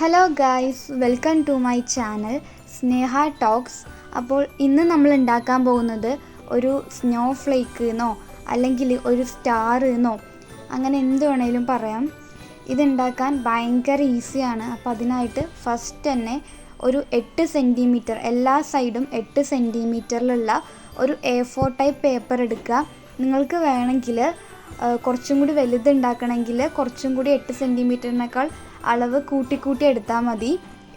Hello guys, welcome to my channel Sneha Talks. അപ്പോൾ ഇന്ന് നമ്മൾ ഉണ്ടാക്കാൻ പോകുന്നത് ഒരു സ്നോ ഫ്ലേക്ക് എന്നോ അല്ലെങ്കിൽ ഒരു സ്റ്റാർ എന്നോ അങ്ങനെ എന്ത് വേണേലും പറയാം. ഇതുണ്ടാക്കാൻ ഭയങ്കര ഈസിയാണ്. അപ്പോൾ അതിനായിട്ട് ഫസ്റ്റ് തന്നെ ഒരു 8 സെൻറ്റിമീറ്റർ, എല്ലാ സൈഡും 8 സെൻറ്റിമീറ്ററിലുള്ള ഒരു A4 ടൈപ്പ് പേപ്പർ എടുക്കുക. നിങ്ങൾക്ക് വേണമെങ്കിൽ കുറച്ചും കൂടി വലുതുണ്ടാക്കണമെങ്കിൽ കുറച്ചും കൂടി 8 സെൻറ്റിമീറ്ററിനേക്കാൾ അളവ് കൂട്ടി എടുത്താൽ മതി.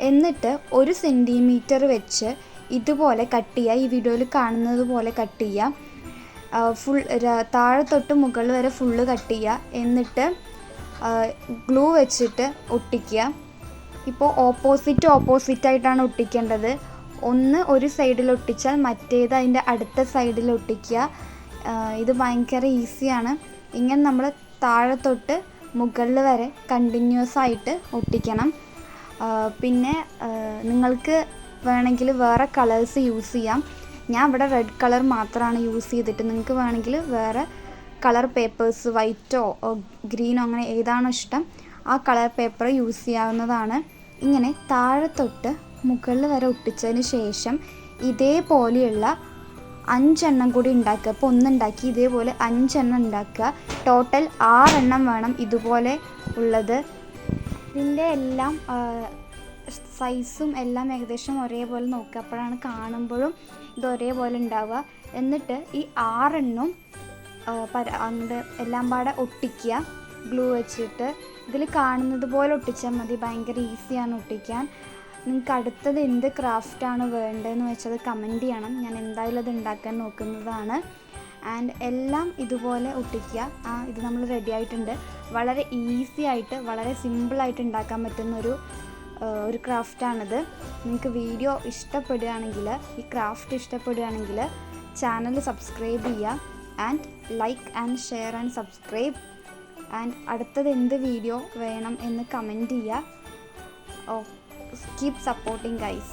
എന്നിട്ട് 1 സെൻറ്റിമീറ്റർ വെച്ച് ഇതുപോലെ കട്ട് ചെയ്യുക. ഈ വീഡിയോയിൽ കാണുന്നത് പോലെ കട്ട് ചെയ്യുക. ഫുൾ താഴെ തൊട്ട് മുകളിൽ വരെ ഫുള്ള് കട്ട് ചെയ്യുക. എന്നിട്ട് ഗ്ലൂ വെച്ചിട്ട് ഒട്ടിക്കുക. ഇപ്പോൾ ഓപ്പോസിറ്റായിട്ടാണ് ഒട്ടിക്കേണ്ടത്. ഒന്ന് ഒരു സൈഡിൽ ഒട്ടിച്ചാൽ മറ്റേത് അതിൻ്റെ അടുത്ത സൈഡിൽ ഒട്ടിക്കുക. ഇത് ഭയങ്കര ഈസിയാണ്. ഇങ്ങനെ നമ്മൾ താഴെ തൊട്ട് മുകളിൽ വരെ കണ്ടിന്യൂസ് ആയിട്ട് ഒട്ടിക്കണം. പിന്നെ നിങ്ങൾക്ക് വേണമെങ്കിൽ വേറെ കളേഴ്സ് യൂസ് ചെയ്യാം. ഞാൻ ഇവിടെ റെഡ് കളർ മാത്രമാണ് യൂസ് ചെയ്തിട്ട്, നിങ്ങൾക്ക് വേണമെങ്കിൽ വേറെ കളർ പേപ്പേഴ്സ്, വൈറ്റോ ഗ്രീനോ അങ്ങനെ ഏതാണോ ഇഷ്ടം ആ കളർ പേപ്പർ യൂസ് ചെയ്യാവുന്നതാണ്. ഇങ്ങനെ താഴെ തൊട്ട് മുകളിൽ വരെ ഒട്ടിച്ചതിന് ശേഷം ഇതേപോലെയുള്ള 5 എണ്ണം കൂടി ഉണ്ടാക്കുക. അപ്പോൾ ഒന്നുണ്ടാക്കി ഇതേപോലെ 5 എണ്ണം ഉണ്ടാക്കുക. ടോട്ടൽ 6 എണ്ണം വേണം ഇതുപോലെ ഉള്ളത്. ഇതിൻ്റെ എല്ലാം സൈസും എല്ലാം ഏകദേശം ഒരേപോലെ നോക്കുക. അപ്പോഴാണ് കാണുമ്പോഴും ഇത് ഒരേപോലെ ഉണ്ടാവുക. എന്നിട്ട് ഈ 6 എണ്ണം അങ്ങോട്ട് എല്ലാം പാടെ ഒട്ടിക്കുക ഗ്ലൂ വെച്ചിട്ട്. ഇതിൽ കാണുന്നത് പോലെ ഒട്ടിച്ചാൽ മതി. ഭയങ്കര ഈസിയാണ് ഒട്ടിക്കാൻ. നിങ്ങൾക്ക് അടുത്തത് എന്ത് ക്രാഫ്റ്റാണ് വേണ്ടതെന്ന് വെച്ചത് കമൻറ്റ് ചെയ്യണം. ഞാൻ എന്തായാലും അത് ഉണ്ടാക്കാൻ നോക്കുന്നതാണ്. ആൻഡ് എല്ലാം ഇതുപോലെ ഒട്ടിക്കുക. ഇത് നമ്മൾ റെഡി ആയിട്ടുണ്ട്. വളരെ ഈസി ആയിട്ട്, വളരെ സിമ്പിളായിട്ട് ഉണ്ടാക്കാൻ പറ്റുന്ന ഒരു ക്രാഫ്റ്റാണിത്. നിങ്ങൾക്ക് വീഡിയോ ഇഷ്ടപ്പെടുകയാണെങ്കിൽ, ഈ ക്രാഫ്റ്റ് ഇഷ്ടപ്പെടുകയാണെങ്കിൽ ചാനൽ സബ്സ്ക്രൈബ് ചെയ്യുക. And like and share and subscribe. And അടുത്തത് എന്ത് വീഡിയോ വേണം എന്ന് കമൻറ്റ് ചെയ്യുക. Keep supporting guys.